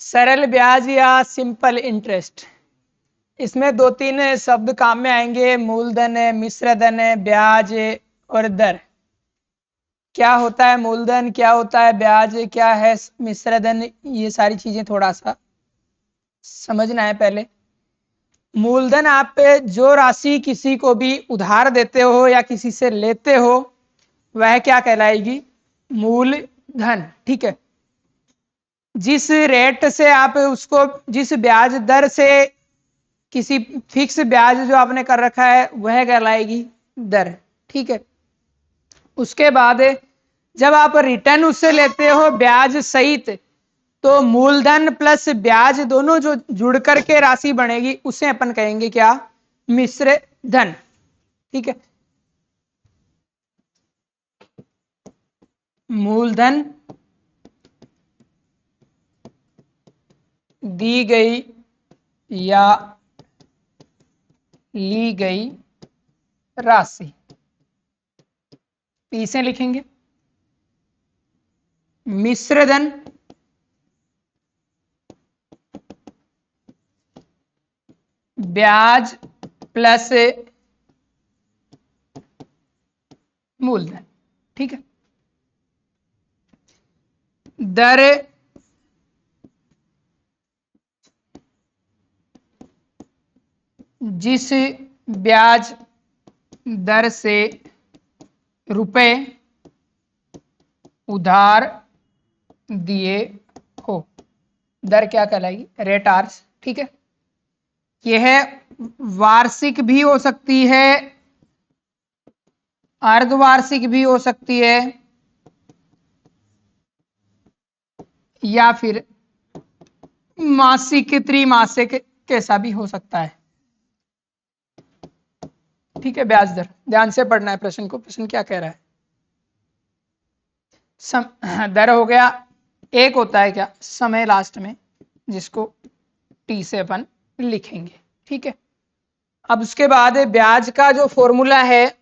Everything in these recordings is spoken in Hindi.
सरल ब्याज या सिंपल इंटरेस्ट, इसमें दो तीन शब्द काम में आएंगे। मूलधन है, मिश्र धन है, ब्याज और दर। क्या होता है मूलधन, क्या होता है ब्याज, क्या है मिश्र धन, ये सारी चीजें थोड़ा सा समझना है पहले। मूलधन आप जो राशि किसी को भी उधार देते हो या किसी से लेते हो वह क्या कहलाएगी, मूलधन। ठीक है। जिस रेट से आप उसको, जिस ब्याज दर से किसी फिक्स ब्याज जो आपने कर रखा है वह कहलाएगी दर। ठीक है। उसके बाद जब आप रिटर्न उससे लेते हो ब्याज सहित, तो मूलधन प्लस ब्याज दोनों जो जुड़ करके राशि बनेगी उसे अपन कहेंगे क्या, मिश्र धन। ठीक है। मूलधन दी गई या ली गई राशि, पी से लिखेंगे। मिश्र धन ब्याज प्लस मूलधन। ठीक है। दर जिस ब्याज दर से रुपए उधार दिए हो, दर क्या कहलाएगी, रेट आर्स। ठीक है। यह वार्षिक भी हो सकती है, अर्धवार्षिक भी हो सकती है, या फिर मासिक त्रैमासिक कैसा भी हो सकता है। ठीक है। ब्याज दर ध्यान से पढ़ना है प्रश्न को, प्रश्न क्या कह रहा है। दर हो गया, एक होता है क्या, समय लास्ट में, जिसको टी से अपन लिखेंगे। ठीक है। अब उसके बाद ब्याज का जो फॉर्मूला है,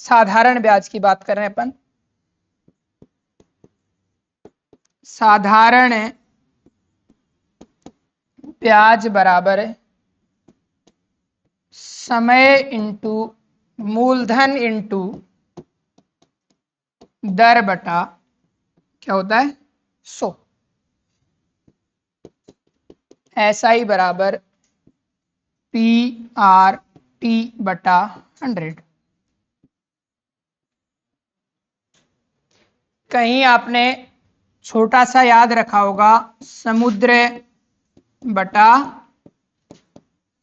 साधारण ब्याज की बात कर रहे हैं अपन। साधारण ब्याज बराबर समय इंटू मूलधन इंटू दर बटा क्या होता है 100। ऐसा ही बराबर पी आर टी बटा 100। कहीं आपने छोटा सा याद रखा होगा, समुद्र बटा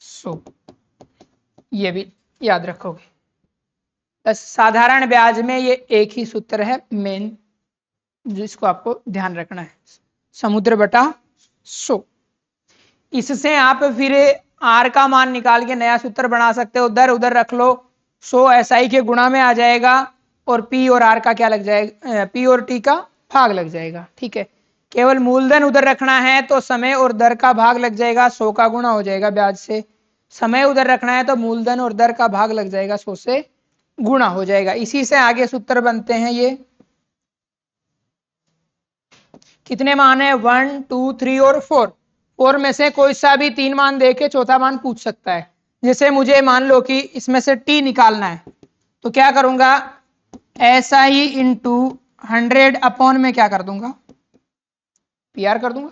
100, ये भी याद रखोगे। बस साधारण ब्याज में ये एक ही सूत्र है मेन, जिसको आपको ध्यान रखना है, समुद्र बटा 100। इससे आप फिर आर का मान निकाल के नया सूत्र बना सकते हो, दर उधर रख लो, 100 एसआई के गुणा में आ जाएगा और पी और आर का क्या लग जाएगा, पी और टी का भाग लग जाएगा। ठीक है। केवल मूलधन उधर रखना है तो समय और दर का भाग लग जाएगा, 100 का गुणा हो जाएगा ब्याज से। समय उधर रखना है तो मूलधन और दर का भाग लग जाएगा, 100 से गुणा हो जाएगा। इसी से आगे सूत्र बनते हैं। ये कितने मान है, 1 2 3 और 4। 4 में से कोई सा भी 3 मान दे के चौथा मान पूछ सकता है। जैसे मुझे मान लो कि इसमें से टी निकालना है, तो क्या करूंगा, ऐसा ही इंटू 100 अपॉन में क्या कर दूंगा, पी आर कर दूंगा।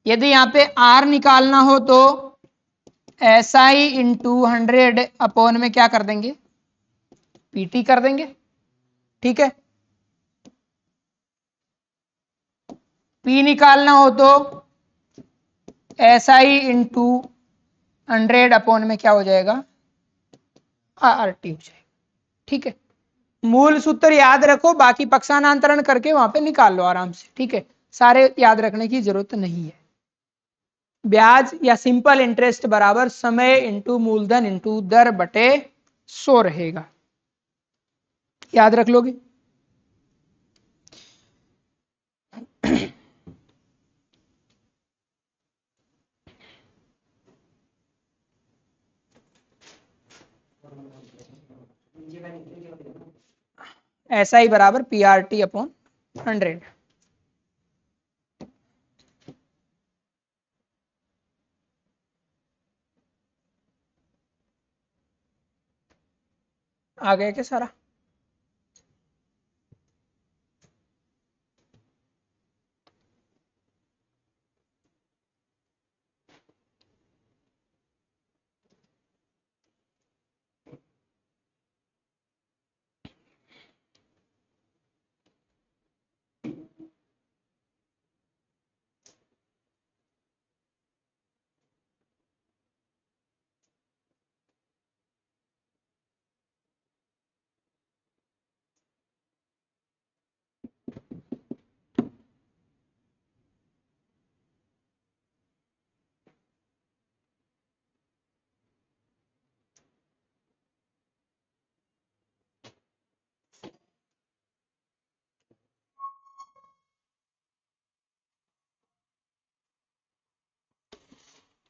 यदि यहाँ पे आर निकालना हो तो ऐसा ही इंटू 100 अपॉन में क्या कर देंगे, पीटी कर देंगे। ठीक है। पी निकालना हो तो ऐसा ही इंटू 100 अपॉन में क्या हो जाएगा, आर टी हो जाएगा। ठीक है। मूल सूत्र याद रखो, बाकी पक्षांतरण करके वहां पे निकाल लो आराम से। ठीक है। सारे याद रखने की जरूरत नहीं है। ब्याज या सिंपल इंटरेस्ट बराबर समय इंटू मूलधन इंटू दर बटे 100 रहेगा, याद रख लोगे। ऐसा ही बराबर पी आर टी अपॉन 100। आ गया क्या सारा?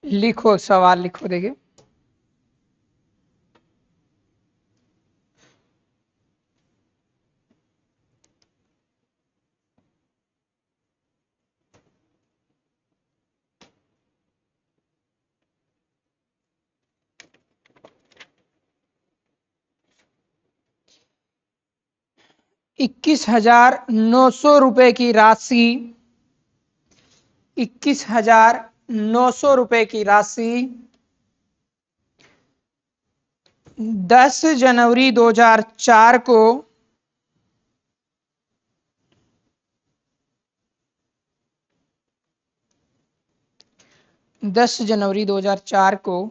लिखो, सवाल लिखो, देखिए। ₹21,900 की राशि, ₹21,900 की राशि 10 जनवरी 2004 को 10 जनवरी 2004 को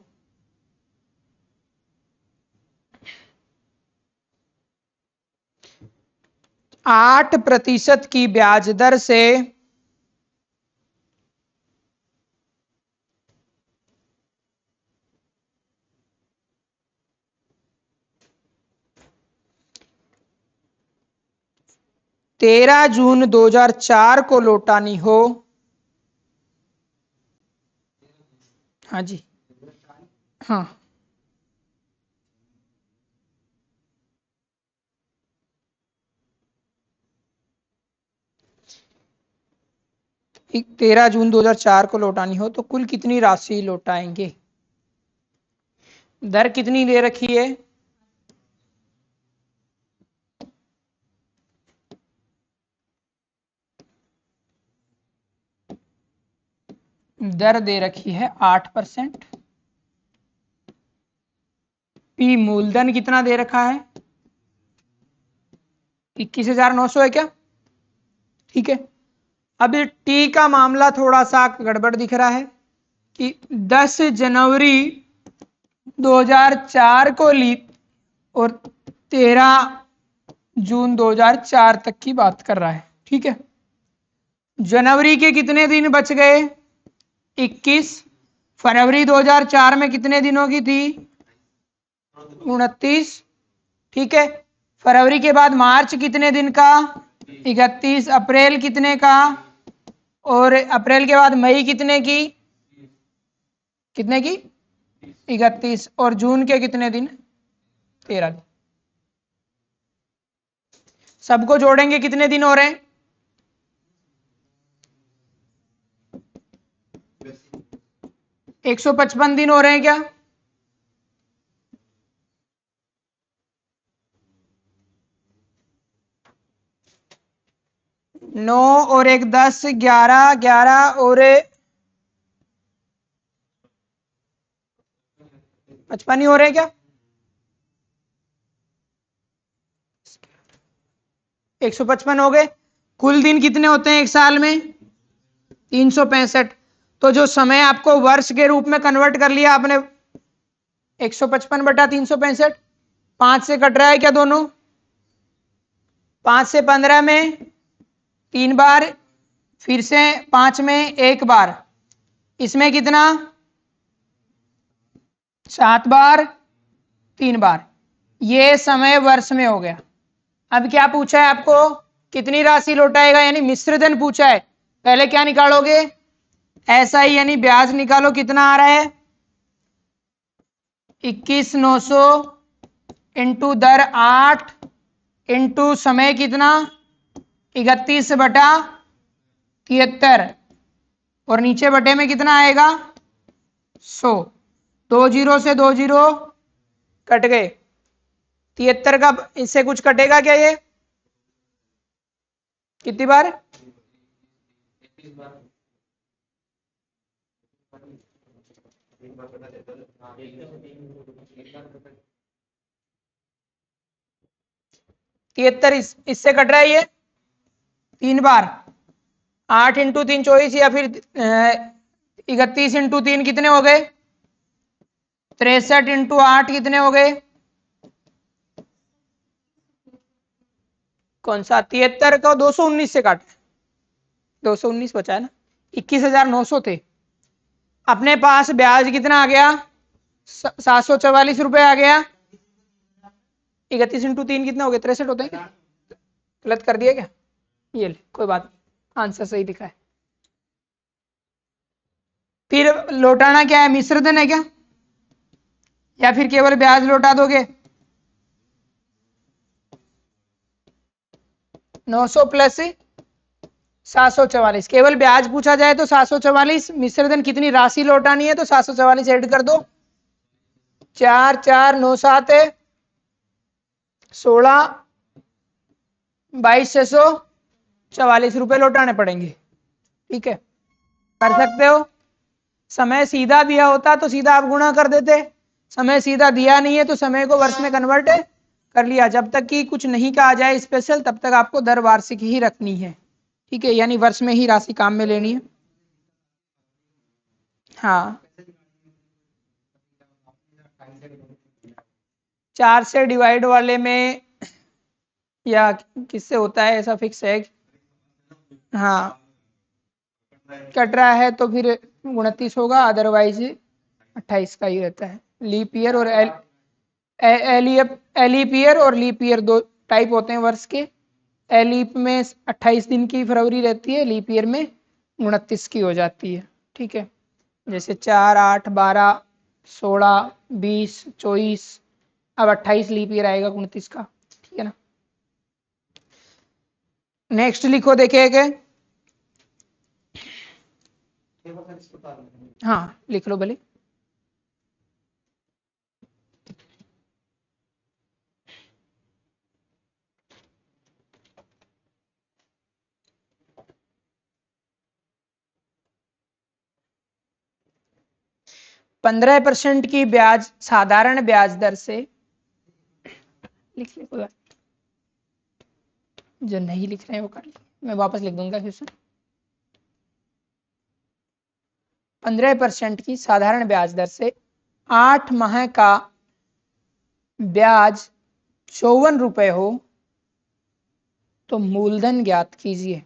8% की ब्याज दर से 13 जून 2004 को लौटानी हो। हाँ जी, हाँ, एक 13 जून 2004 को लौटानी हो तो कुल कितनी राशि लौटाएंगे? दर कितनी दे रखी है? दर दे रखी है 8%। पी मूलधन कितना दे रखा है? 21,900 है क्या? ठीक है। अब टी का मामला थोड़ा सा गड़बड़ दिख रहा है कि 10 जनवरी 2004 को ली और 13 जून 2004 तक की बात कर रहा है। ठीक है। जनवरी के कितने दिन बच गए? 21। फरवरी 2004 में कितने दिनों की थी? 29। ठीक है। फरवरी के बाद मार्च कितने दिन का? 31। अप्रैल कितने का? और अप्रैल के बाद मई कितने की? कितने की? 31। और जून के कितने दिन? 13 दिन। सबको जोड़ेंगे कितने दिन हो रहे हैं? 155 दिन हो रहे हैं क्या? 9 और 1 10, 11, 11 और 55 ही हो रहे हैं क्या? 155 हो गए। कुल दिन कितने होते हैं एक साल में? 365। तो जो समय आपको वर्ष के रूप में कन्वर्ट कर लिया आपने, 155/365। 5 से कट रहा है क्या दोनों? 5 से 15 में 3 बार, फिर से 5 में 1 बार, इसमें कितना? 7 बार, 3 बार। ये समय वर्ष में हो गया। अब क्या पूछा है आपको? कितनी राशि लौटाएगा, यानी मिश्र धन पूछा है। पहले क्या निकालोगे? ऐसा ही, यानी ब्याज निकालो। कितना आ रहा है? 21,900 इंटू दर 8 इंटू समय कितना? 31/73। और नीचे बटे में कितना आएगा? 100। 2 जीरो से 2 जीरो कट गए। 73 का इससे कुछ कटेगा क्या? ये कितनी बार? तिहत्तर इससे कट रहा है, ये 3 बार। 8 इंटू 3 24, या फिर 31 इंटू 3 कितने हो गए? 63 इंटू 8 कितने हो गए? कौन सा? 73 को 219 से काटे, 219 बचा है ना। 21,900 थे। अपने पास ब्याज कितना आ गया? 744 रुपए आ गया। 31 इंटू 3 कितना हो गया? 63 होता है क्या? गलत कर दिया क्या? ये ले, कोई बात नहीं, आंसर सही दिखा है। फिर लौटाना क्या है? मिश्र धन है क्या, या फिर केवल ब्याज लौटा दोगे? 900 प्लस 744, केवल ब्याज पूछा जाए तो 744, मिश्र धन कितनी राशि लौटानी है तो 744 ऐड कर दो। 4 4 9 7 16 22,644 रुपए लौटाने पड़ेंगे। ठीक है, कर सकते हो। समय सीधा दिया होता तो सीधा आप गुणा कर देते, समय सीधा दिया नहीं है तो समय को वर्ष में कन्वर्ट कर लिया। जब तक कि कुछ नहीं कहा जाए स्पेशल, तब तक आपको दर वार्षिक ही रखनी है। ठीक है, यानी वर्ष में ही राशि काम में लेनी है। हाँ, 4 से डिवाइड वाले में या किससे होता है ऐसा फिक्स है? हाँ, कट रहा है तो फिर 29 होगा, अदरवाइज 28 का ही रहता है। लीप ईयर और एलीप ईयर और लीप ईयर दो टाइप होते हैं वर्ष के। एलीप में 28 दिन की फरवरी रहती है, लीप ईयर में 29 की हो जाती है। ठीक है, जैसे 4 8 12 16 20 24, अब 28 लीप ईयर आएगा 29 का। ठीक है ना। नेक्स्ट लिखो, देखेंगे। हाँ, लिख लो भले। पंद्रह % की ब्याज साधारण ब्याज दर से, लिख ले, जो नहीं लिख रहे हैं वो कर ले, मैं वापस लिख दूंगा फिर से। 15% की साधारण ब्याज दर से 8 माह का ब्याज 54 रुपए हो तो मूलधन ज्ञात कीजिए।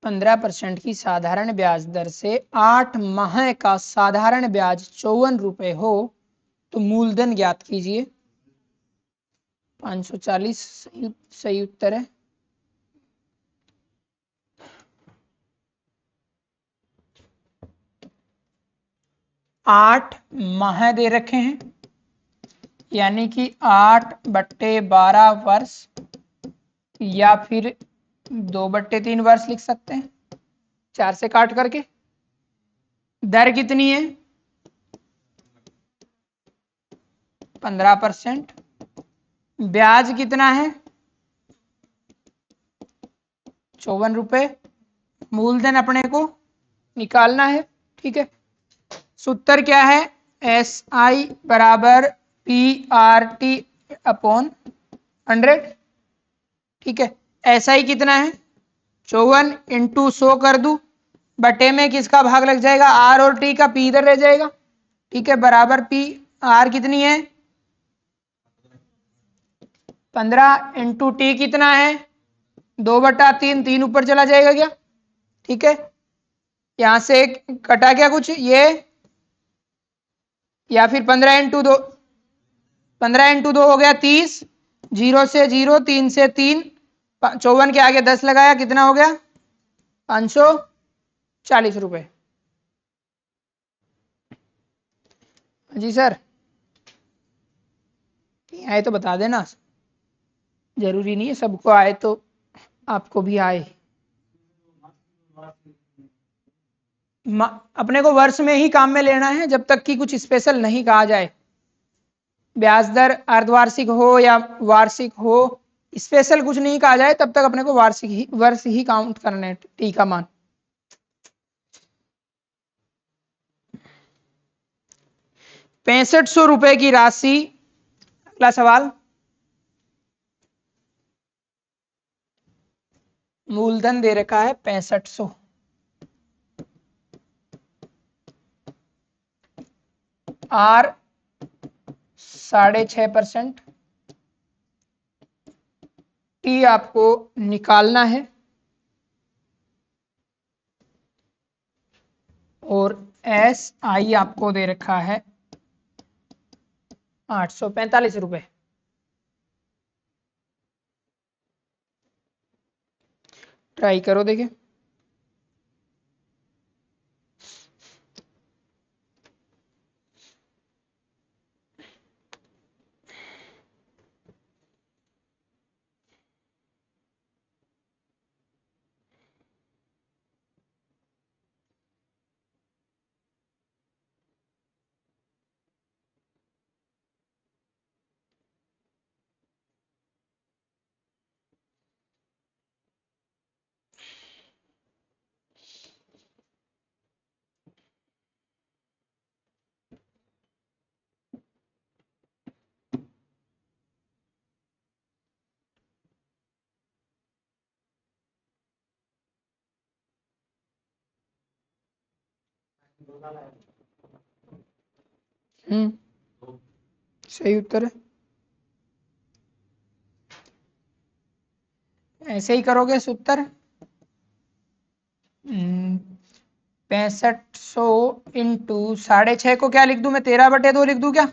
पंद्रह % की साधारण ब्याज दर से 8 माह का साधारण ब्याज 54 रुपए हो तो मूलधन ज्ञात कीजिए। 540 सही उत्तर है। आठ माह दे रखे हैं, यानी कि 8/12 वर्ष, या फिर 2/3 वर्ष लिख सकते हैं 4 से काट करके। दर कितनी है? 15%। ब्याज कितना है? 54 रुपए। मूलधन अपने को निकालना है। ठीक है, सूत्र क्या है? SI बराबर PRT अपॉन 100। ठीक है, SI कितना है? 54 इंटू 100 कर दूं, बटे में किसका भाग लग जाएगा? R और T का, P इधर रह जाएगा। ठीक है, बराबर P R कितनी है? 15 इंटू T कितना है? 2/3, 3 ऊपर चला जाएगा क्या? ठीक है, यहां से कटा क्या कुछ ये, या फिर 15 इंटू दो हो गया 30, 0 से 0, 3 से 3, 54 के आगे 10 लगाया, कितना हो गया? 500। 40 रुपए। जी सर, आए तो बता देना, जरूरी नहीं है सबको आए तो आपको भी आए। अपने को वर्ष में ही काम में लेना है जब तक कि कुछ स्पेशल नहीं कहा जाए। ब्याज दर अर्धवार्षिक हो या वार्षिक हो, स्पेशल कुछ नहीं कहा जाए तब तक अपने को वार्षिक ही वर्ष ही काउंट करना है टी का मान। ₹6500 की राशि, अगला सवाल, मूलधन दे रखा है 6500, आर 6.5%, टी आपको निकालना है और एस आई आपको दे रखा है 845 रुपए। ट्राई करो देखिए। सही उत्तर है। ऐसे ही करोगे उत्तर। 6500 इंटू 6.5 को क्या लिख दूं मैं, 13/2 लिख दूं क्या,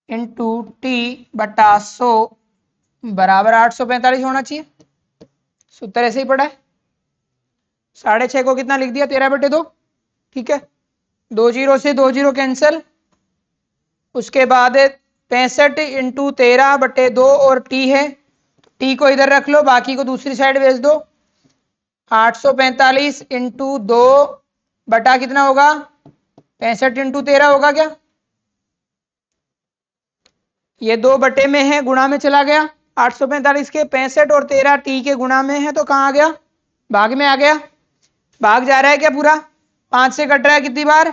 इंटू टी बटा 100 बराबर 845 होना चाहिए। सूत्र ऐसे ही पड़ा है। 6.5 को कितना लिख दिया, 13/2। ठीक है, 2 जीरो से 2 जीरो कैंसिल, उसके बाद 65 इंटू 13/2 और टी है, टी को इधर रख लो, बाकी को दूसरी साइड भेज दो। 845 इंटू 2 बटा कितना होगा, 65 इंटू 13 होगा क्या, ये 2 बटे में है, गुणा में चला गया। 845 के 65 और 13 टी के गुणा में है तो कहाँ आ गया, भाग में आ गया। भाग जा रहा है क्या पूरा, 5 से कट रहा है कितनी बार,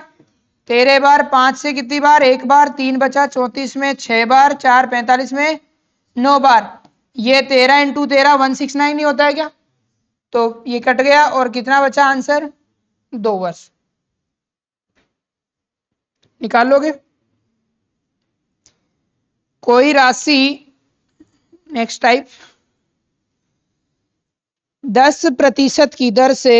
13 बार। 5 से कितनी बार, 1 बार, 3 बचा, 34 में 6 बार, 4 45 में 9 बार। ये 13 इंटू 13 169 नहीं होता है क्या, तो ये कट गया और कितना बचा आंसर, 2 वर्ष। निकाल लोगे। कोई राशि, नेक्स्ट टाइप, 10% की दर से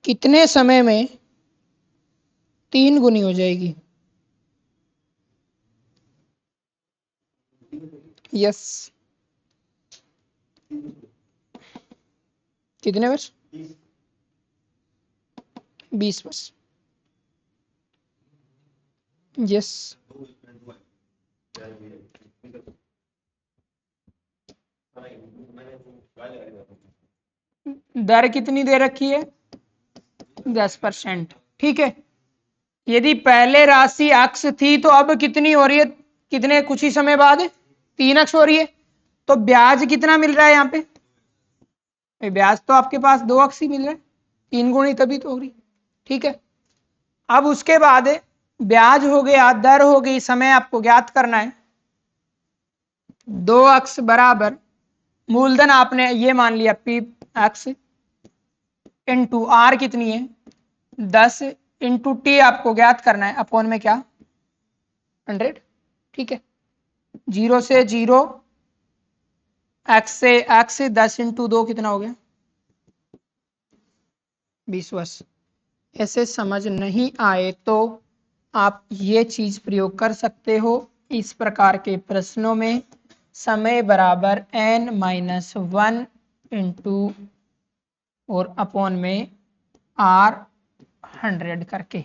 कितने समय में 3 गुनी हो जाएगी। यस, कितने वर्ष, 20 वर्ष। यस, दर कितनी दे रखी है, 10%। ठीक है, यदि पहले राशि अक्ष थी तो अब कितनी हो रही है, कितने कुछ ही समय बाद 3 अक्ष हो रही है, तो ब्याज कितना मिल रहा है यहाँ पे, ब्याज तो आपके पास 2 अक्ष ही मिल रहा है, 3 गुणी तभी तो हो रही। ठीक है, अब उसके बाद ब्याज हो गया, दर हो गई, समय आपको ज्ञात करना है। 2 अक्ष बराबर मूलधन आपने ये मान लिया पी अक्ष इंटू आर कितनी है 10 इंटू टी आपको ज्ञात करना है, अपॉन में क्या 100। ठीक है, 0 से 0, एक्स से एक्स, 10 इंटू 2 कितना हो गया 20 वर्ष। ऐसे समझ नहीं आए तो आप ये चीज प्रयोग कर सकते हो इस प्रकार के प्रश्नों में, समय बराबर n-1 इंटू और अपॉन में R100 करके।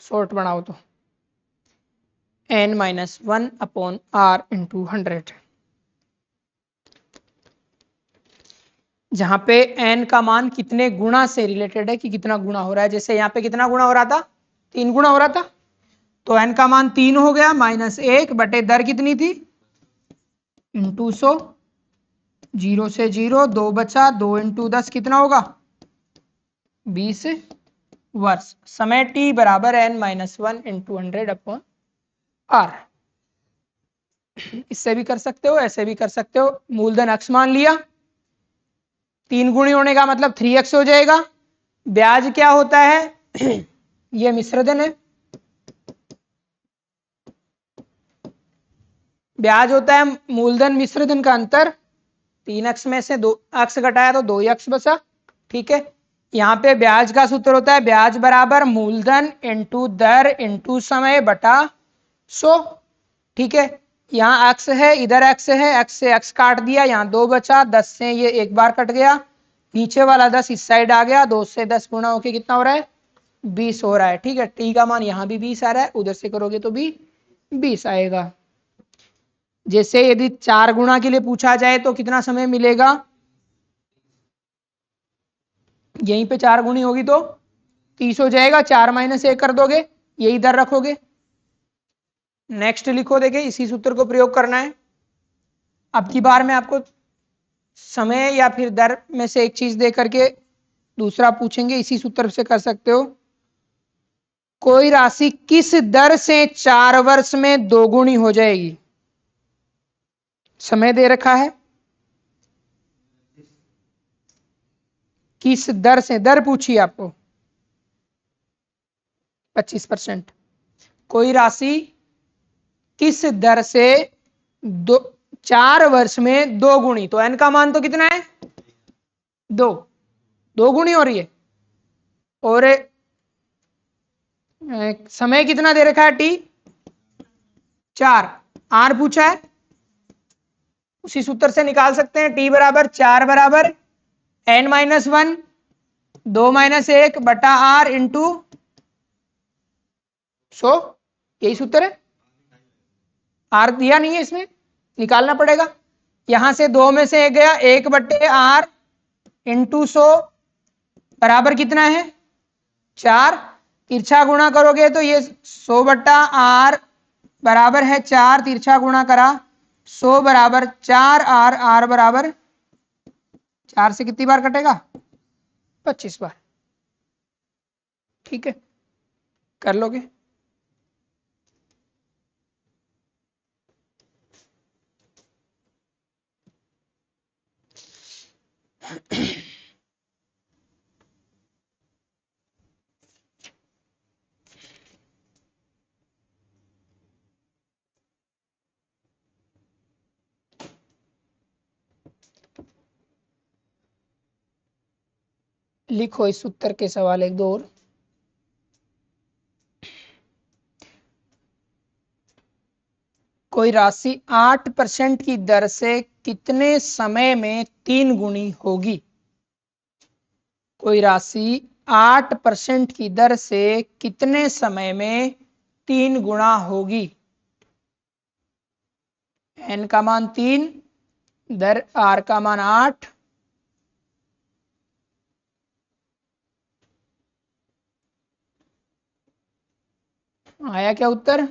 शॉर्ट बनाओ तो n-1 अपॉन R इंटू 100, जहां पे n का मान कितने गुणा से रिलेटेड है कि कितना गुणा हो रहा है। जैसे यहाँ पे कितना गुणा हो रहा था, 3 गुणा हो रहा था, तो n का मान 3 हो गया, -1 बटे दर कितनी थी, इंटू 100, 0 से 0 2 बचा, 2 इंटू 10 कितना होगा, 20 वर्ष। समय t बराबर n-1 इंटू 100 अपॉन R। इससे भी कर सकते हो, ऐसे भी कर सकते हो। मूलधन अक्ष मान लिया, 3 गुणी होने का मतलब 3x हो जाएगा। ब्याज क्या होता है ये मिश्रधन है, ब्याज होता है मूलधन मिश्रधन का अंतर, 3 अक्ष में से 2 अक्ष घटाया तो 2 अक्ष बचा, ठीक है। यहाँ पे ब्याज का सूत्र होता है ब्याज बराबर मूलधन इंटू दर इंटू समय बटा 100, ठीक है। यहाँ अक्ष है, इधर अक्ष है, अक्ष से अक्ष काट दिया, यहाँ 2 बचा, 10 से ये एक बार कट गया, नीचे वाला 10 इस साइड आ गया, 2 से 10 गुणा होके कितना हो रहा है, 20 हो रहा है, ठीक है। टी का मान यहाँ भी 20 आ रहा है, उधर से करोगे तो भी 20 आएगा। जैसे यदि 4 गुणा के लिए पूछा जाए तो कितना समय मिलेगा, यहीं पे 4 गुणी होगी तो 30 हो जाएगा, 4 - 1 कर दोगे, यही दर रखोगे। नेक्स्ट लिखो, देखे इसी सूत्र को प्रयोग करना है। अब की बार में आपको समय या फिर दर में से एक चीज दे करके दूसरा पूछेंगे, इसी सूत्र से कर सकते हो। कोई राशि किस दर से 4 वर्ष में दोगुनी हो जाएगी, समय दे रखा है, किस दर से, दर पूछिए आपको 25%। कोई राशि किस दर से 4 वर्ष में 2 गुणी, तो n का मान तो कितना है, 2 गुणी हो रही है, और समय कितना दे रखा है t 4, r पूछा है, उसी सूत्र से निकाल सकते हैं। t बराबर 4 बराबर n-1 2 - 1 बटा r इंटू 100, यही सूत्र है। r दिया नहीं है, इसमें निकालना पड़ेगा। यहां से 2 में से 1 गया, 1 बटे r इंटू 100 बराबर कितना है, 4। तिरछा गुणा करोगे तो ये 100 बटा r बराबर है 4, तिरछा गुणा करा 100 बराबर 4r, r बराबर 4 से कितनी बार कटेगा, 25 बार, ठीक है। कर लोगे। लिखो इस उत्तर के सवाल एक दो और। कोई राशि 8% की दर से कितने समय में 3 गुणी होगी, कोई राशि 8% की दर से कितने समय में 3 गुणा होगी। n का मान 3, दर r का मान 8, आया क्या उत्तर,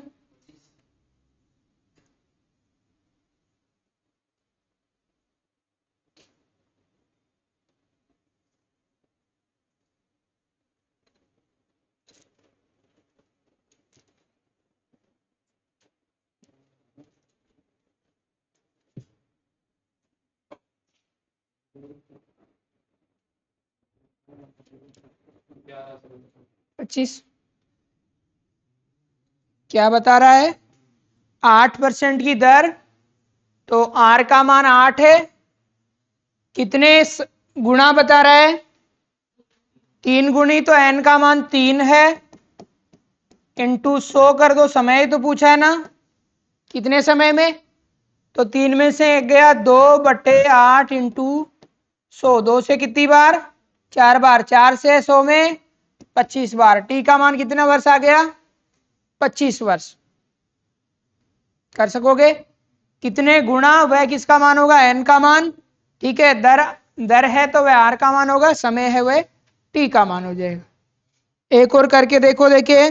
पच्चीस। क्या बता रहा है, 8% की दर तो r का मान 8 है, कितने गुणा बता रहा है? 3 गुणी, तो n का मान 3 है, इंटू 100 कर दो, समय तो पूछा है ना, कितने समय में? तो 3 में से एक गया, 2/8 इंटू 100, 2 से कितनी बार? 4 बार, 4 से 100 में 25 बार। टी का मान कितना वर्ष आ गया? 25 वर्ष। कर सकोगे? कितने गुणा वह किसका मान होगा? एन का मान। ठीक है, दर है तो वह आर का मान होगा, समय है वह टी का मान हो जाएगा। एक और करके देखो, देखिए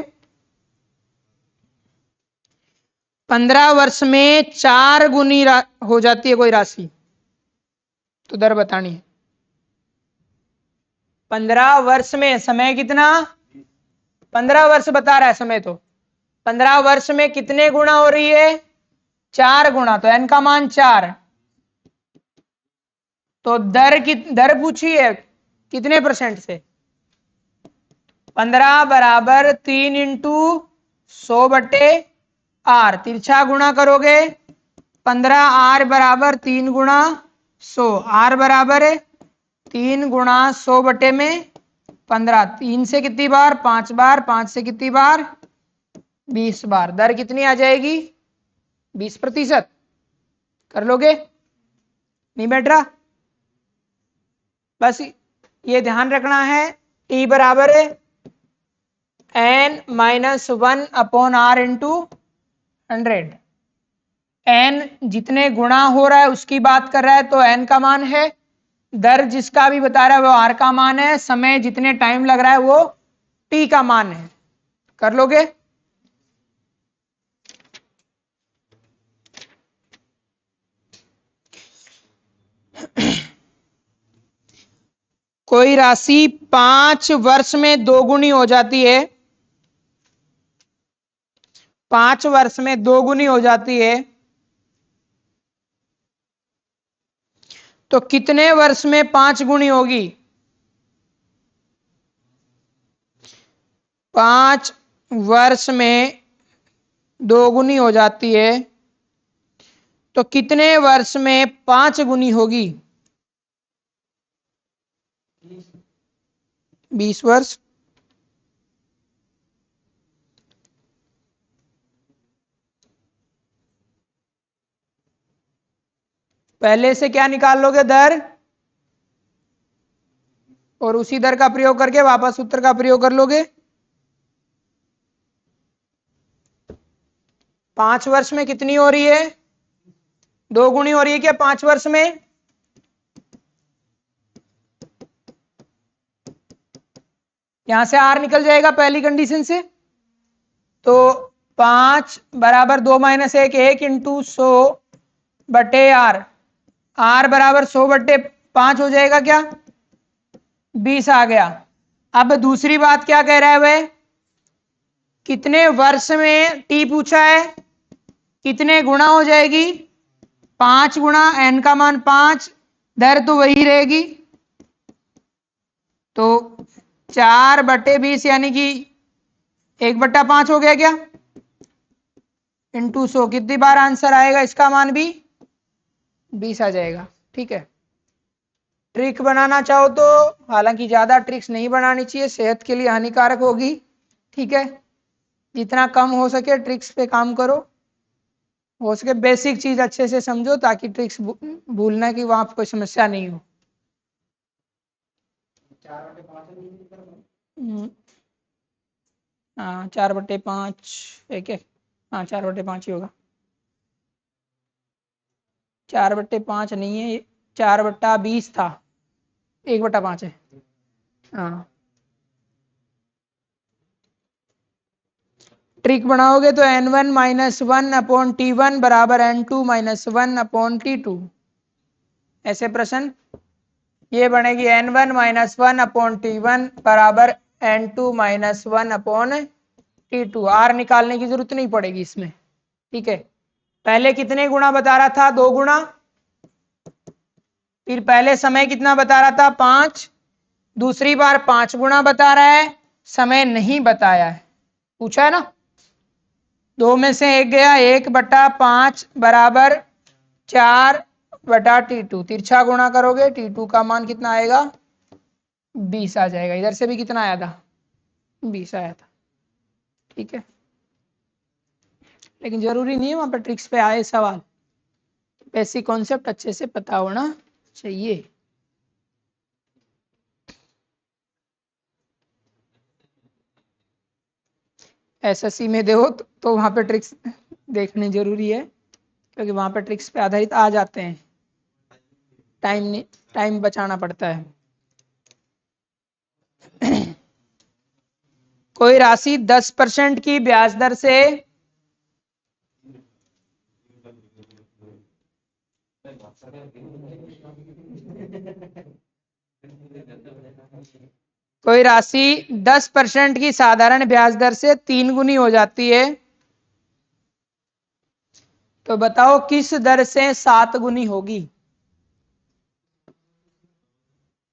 15 वर्ष में 4 गुनी हो जाती है कोई राशि, तो दर बतानी है। 15 वर्ष में समय कितना? 15 वर्ष बता रहा है समय, तो 15 वर्ष में कितने गुणा हो रही है? 4 गुणा, तो एन का मान 4। तो दर पूछी है कितने परसेंट से? 15 बराबर 3 इंटू 100/r, तिरछा गुणा करोगे 15, आर बराबर 3 गुणा 100, आर बराबर है 3 गुणा 100 में 15, 3 से कितनी बार? 5 बार, 5 से कितनी बार? 20 बार। दर कितनी आ जाएगी? 20%। कर लोगे? नहीं बैठ रहा? बस ये ध्यान रखना है, टी बराबर है n-1/r इंटू 100। n जितने गुणा हो रहा है उसकी बात कर रहा है, तो n का मान है। दर जिसका भी बता रहा है वो r का मान है। समय जितने टाइम लग रहा है वो t का मान है। कर लोगे? कोई राशि 5 वर्ष में 2 गुनी हो जाती है, 5 वर्ष में 2 गुनी हो जाती है, तो कितने वर्ष में 5 गुनी होगी? 5 वर्ष में 2 गुनी हो जाती है, तो कितने वर्ष में 5 गुनी होगी? 20 वर्ष। पहले से क्या निकाल लोगे? दर, और उसी दर का प्रयोग करके वापस सूत्र का प्रयोग कर लोगे। 5 वर्ष में कितनी हो रही है? 2 गुनी हो रही है क्या 5 वर्ष में? यहां से आर निकल जाएगा पहली कंडीशन से, तो 5 बराबर 2 - 1, 1 इंटू 100/r, आर बराबर 100/5 हो जाएगा क्या? 20 आ गया। अब दूसरी बात क्या कह रहा है वह? कितने वर्ष में टी पूछा है, कितने गुणा हो जाएगी? 5 गुणा, एन का मान 5, दर तो वही रहेगी, तो 4/20 यानी कि 1/5 हो गया क्या? इंटू 100, कितनी बार आंसर आएगा? इसका मान भी 20 आ जाएगा। ठीक है, ट्रिक बनाना चाहो तो, हालांकि ज्यादा ट्रिक्स नहीं बनानी चाहिए, सेहत के लिए हानिकारक होगी। ठीक है, जितना कम हो सके ट्रिक्स पे काम करो, हो सके बेसिक चीज अच्छे से समझो, ताकि ट्रिक्स भूलने की वहां कोई समस्या नहीं हो। हाँ 4/5 एक है, हाँ 4/5 ही होगा। 4/5 नहीं है, 4/20 था, 1/5 है। हाँ, ट्रिक बनाओगे तो n1 - 1/t1 बराबर n2 - 1/t2। ऐसे प्रश्न ये बनेगी n1 - 1/t1 बराबर n2 - 1/t2। r निकालने की जरूरत नहीं पड़ेगी इसमें। ठीक है, पहले कितने गुणा बता रहा था? 2 गुणा। फिर पहले समय कितना बता रहा था? 5। दूसरी बार 5 गुणा बता रहा है, समय नहीं बताया है, पूछा है ना। 2 में से एक गया, 1/5 बराबर 4/T2, तिरछा गुणा करोगे T2 का मान कितना आएगा, 20 आ जाएगा। इधर से भी कितना आया था, 20 आया था। ठीक है, लेकिन जरूरी नहीं है वहां पर ट्रिक्स पे आए सवाल, बेसिक कॉन्सेप्ट अच्छे से पता होना चाहिए। एसएससी में देखो तो वहां पे ट्रिक्स देखने जरूरी है, क्योंकि वहां पर ट्रिक्स पे आधारित आ जाते हैं, टाइम बचाना पड़ता है। कोई राशि 10% की ब्याज दर से कोई राशि 10% की साधारण ब्याज दर से 3 गुनी हो जाती है, तो बताओ किस दर से 7 गुनी होगी।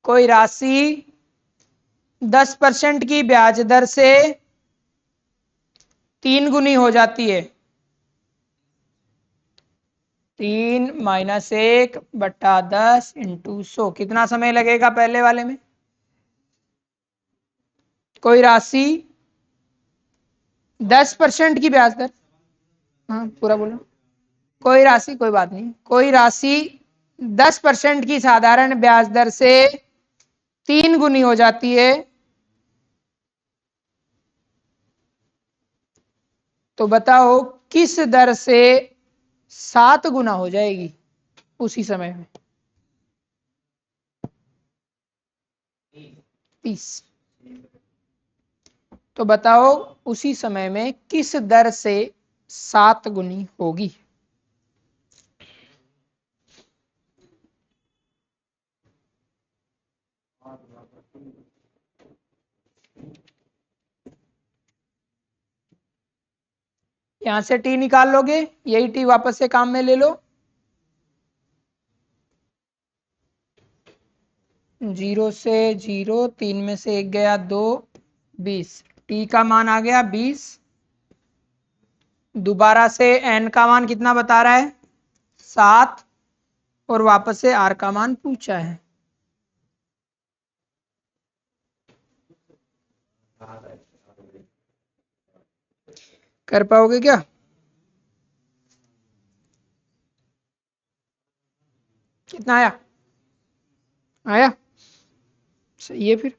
कोई राशि 10% की ब्याज दर से 3 गुनी हो जाती है, 3 - 1/10 × 100, कितना समय लगेगा पहले वाले में। कोई राशि 10% की ब्याज दर, हाँ पूरा बोलो। कोई राशि, कोई बात नहीं, कोई राशि 10% की साधारण ब्याज दर से 3 गुनी हो जाती है, तो बताओ किस दर से 7 गुना हो जाएगी उसी समय में। 30। तो बताओ उसी समय में किस दर से 7 गुनी होगी। यहां से टी निकाल लोगे, यही टी वापस से काम में ले लो। 0 से 0, 3 में से 1 गया 2, 20। टी का मान आ गया 20। दोबारा से एन का मान कितना बता रहा है, 7, और वापस से आर का मान पूछा है। कर पाओगे क्या। कितना आया, आया, सही है फिर।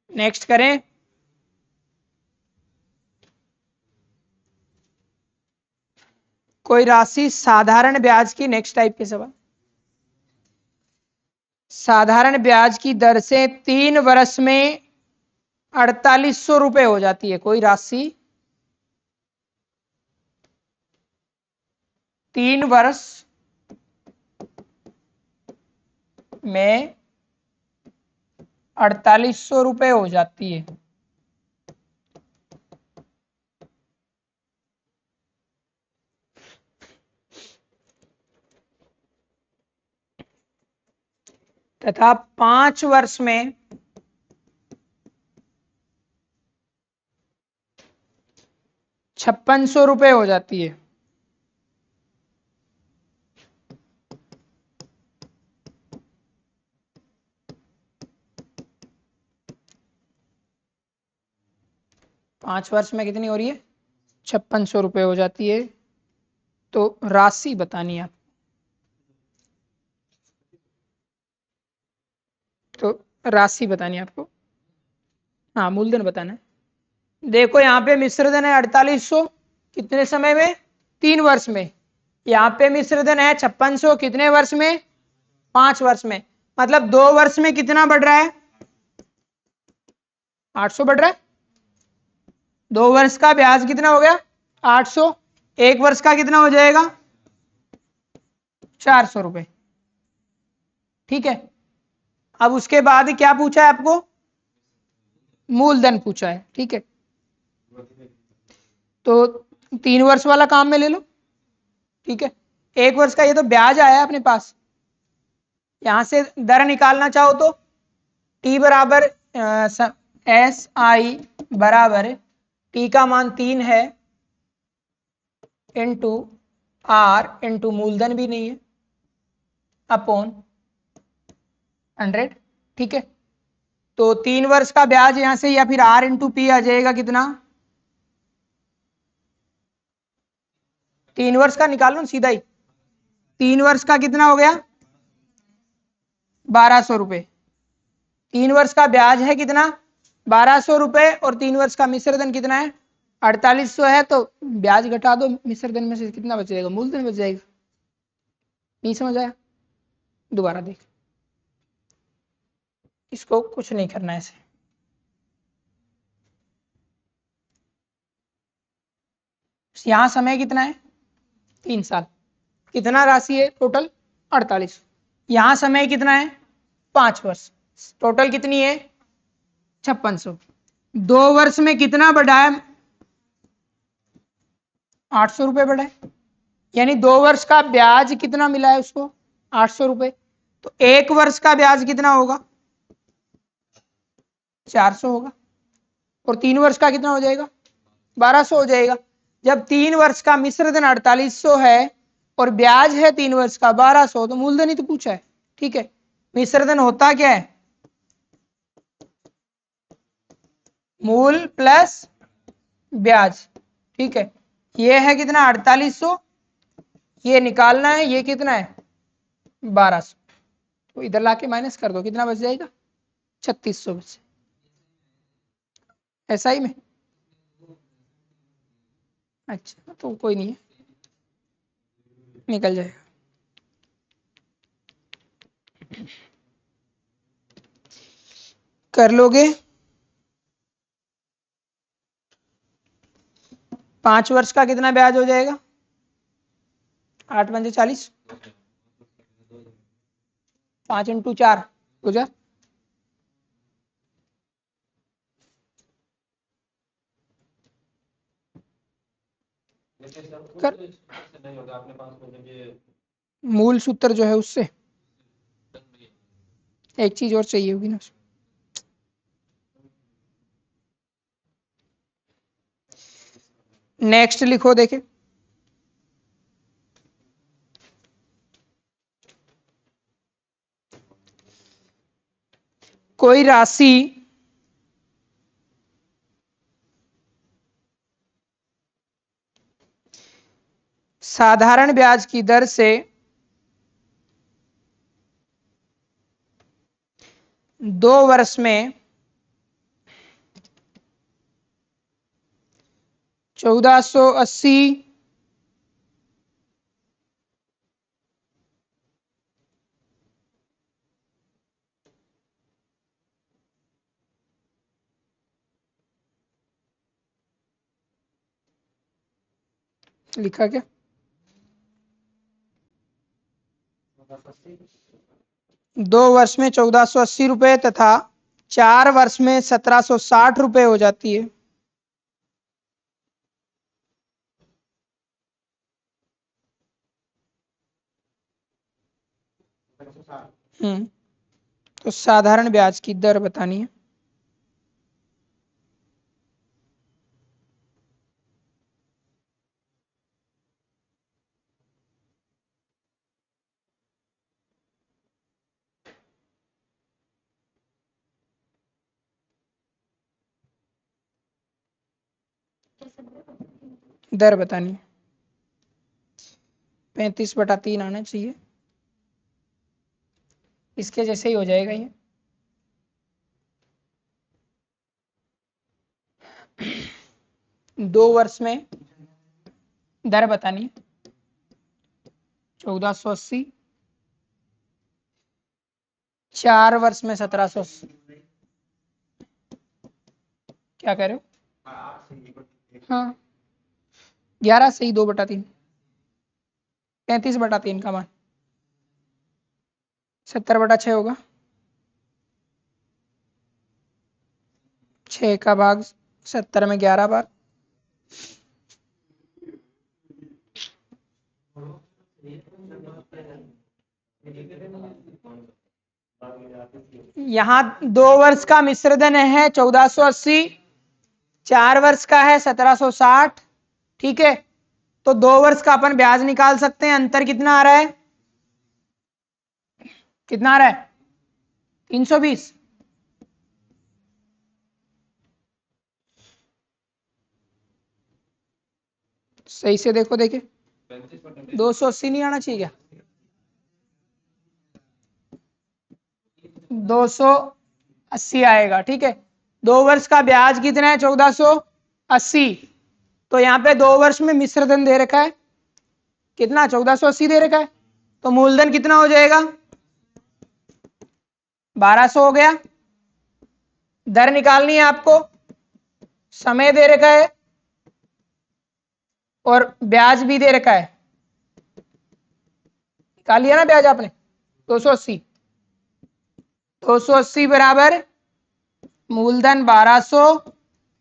नेक्स्ट करें। कोई राशि साधारण ब्याज की, नेक्स्ट टाइप के सवाल, साधारण ब्याज की दर से 3 वर्ष में 4800 रुपए हो जाती है। कोई राशि 3 वर्ष में 4800 रुपए हो जाती है, तथा 5 वर्ष में 5600 रुपए हो जाती है। पांच वर्ष में कितनी हो रही है, 5600 रुपए हो जाती है। तो राशि बतानी है, तो राशि बतानी है आपको, हाँ मूलधन बताना है। देखो यहाँ पे मिश्रधन है 4800, कितने समय में, 3 वर्ष में। यहाँ पे मिश्रधन है 5600, कितने वर्ष में, 5 वर्ष में। मतलब 2 वर्ष में कितना बढ़ रहा है, 800 बढ़ रहा है। 2 वर्ष का ब्याज कितना हो गया, 800। 1 वर्ष का कितना हो जाएगा, 400 रुपए। ठीक है। अब उसके बाद क्या पूछा है आपको, मूलधन पूछा है, ठीक है। तो 3 वर्ष वाला काम में ले लो, ठीक है। 1 वर्ष का ये तो ब्याज आया अपने पास, यहां से दर निकालना चाहो तो टी बराबर एस आई बराबर टी का मान 3 है इंटू आर इंटू मूलधन भी नहीं है अपॉन 100, ठीक है। तो 3 वर्ष का ब्याज यहां से या फिर आर इंटू पी आ जाएगा कितना, 3 वर्ष का निकालो सीधा ही, 3 वर्ष का कितना हो गया 1200 रुपए, 3 वर्ष का ब्याज है कितना 1200 रुपए और 3 वर्ष का मिश्र धन कितना है 4800 है। तो ब्याज घटा दो मिश्र धन में से कितना बच जाएगा, मूलधन बच जाएगा। नहीं समझ आया, दोबारा देख, इसको कुछ नहीं करना है ऐसे। यहां समय कितना है 3 साल, कितना राशि है टोटल 48, यहां समय कितना है 5 वर्ष, टोटल कितनी है 5600। 2 वर्ष में कितना बढ़ा है 800 रुपए बढ़ा है, यानी 2 वर्ष का ब्याज कितना मिला है उसको 800 रुपए। तो 1 वर्ष का ब्याज कितना होगा 400 होगा और 3 वर्ष का कितना हो जाएगा 1200 हो जाएगा। जब 3 वर्ष का मिश्र धन 4800 है और ब्याज है 3 वर्ष का 1200, तो मूलधन ही तो पूछा है, ठीक है। मिश्र धन होता क्या है, मूल प्लस ब्याज, ठीक है। ये है कितना 4800, ये निकालना है, ये कितना है 1200, तो इधर लाके माइनस कर दो, कितना बच जाएगा 3600 बचे, ऐसा ही में। अच्छा तो कोई नहीं है, निकल जाएगा। कर लोगे, 5 वर्ष का कितना ब्याज हो जाएगा 8 पंजे 40, 5 इंटू 4 हो जाए, कर मूल सूत्र जो है उससे एक चीज और चाहिए होगी ना। नेक्स्ट लिखो देखे, कोई राशि साधारण ब्याज की दर से 2 वर्ष में 1480 लिखा क्या 2 वर्ष में 1480 रुपए तथा 4 वर्ष में 1760 रुपए हो जाती है। तो साधारण ब्याज की दर बतानी है। दर बतानी है, 35/3 आना चाहिए, इसके जैसे ही हो जाएगा ये। दो वर्ष में दर बतानी है 1480, 4 वर्ष में 1780, क्या कह रहे हो हाँ 11 सही 2/3, 35/3 का मान 70/6 होगा, 6 का भाग 70 में 11 बार। यहाँ 2 वर्ष का मिश्रधन है 1480, 4 वर्ष का है 1760। ठीक है, तो 2 वर्ष का अपन ब्याज निकाल सकते हैं। अंतर कितना आ रहा है, कितना आ रहा है, 320। सही से देखो, देखिए 280 नहीं आना चाहिए क्या, 280 आएगा। ठीक है, 2 वर्ष का ब्याज कितना है, 1480। तो यहाँ पे 2 वर्ष में मिश्रधन दे रखा है कितना, 1480 दे रखा है। तो मूलधन कितना हो जाएगा, 1200 हो गया। दर निकालनी है आपको, समय दे रखा है और ब्याज भी दे रखा है। निकाल लिया ना ब्याज आपने, 280। 280 बराबर मूलधन 1200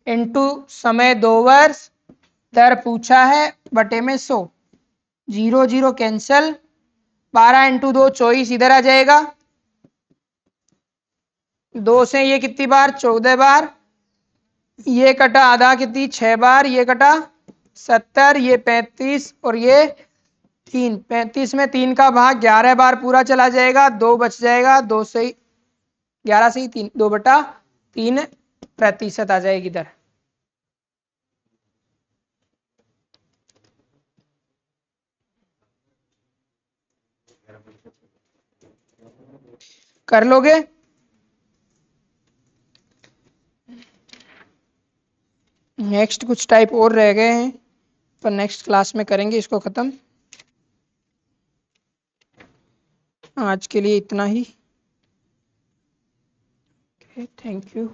इंटू समय 2 वर्ष, दर पूछा है बटे में 100। 0 0 कैंसल, 12 इंटू 2 24, इधर आ जाएगा। 2 से ये कितनी बार, 14 बार। ये कटा आधा कितनी, 6 बार। ये कटा 70, ये 35 और ये 3। 35 में 3 का भाग 11 बार पूरा चला जाएगा, 2 बच जाएगा। 2 से 11 से ही 3, 2/3% आ जाएगी इधर। कर लोगे, नेक्स्ट कुछ टाइप और रह गए हैं पर नेक्स्ट क्लास में करेंगे इसको खत्म। आज के लिए इतना ही। Thank you.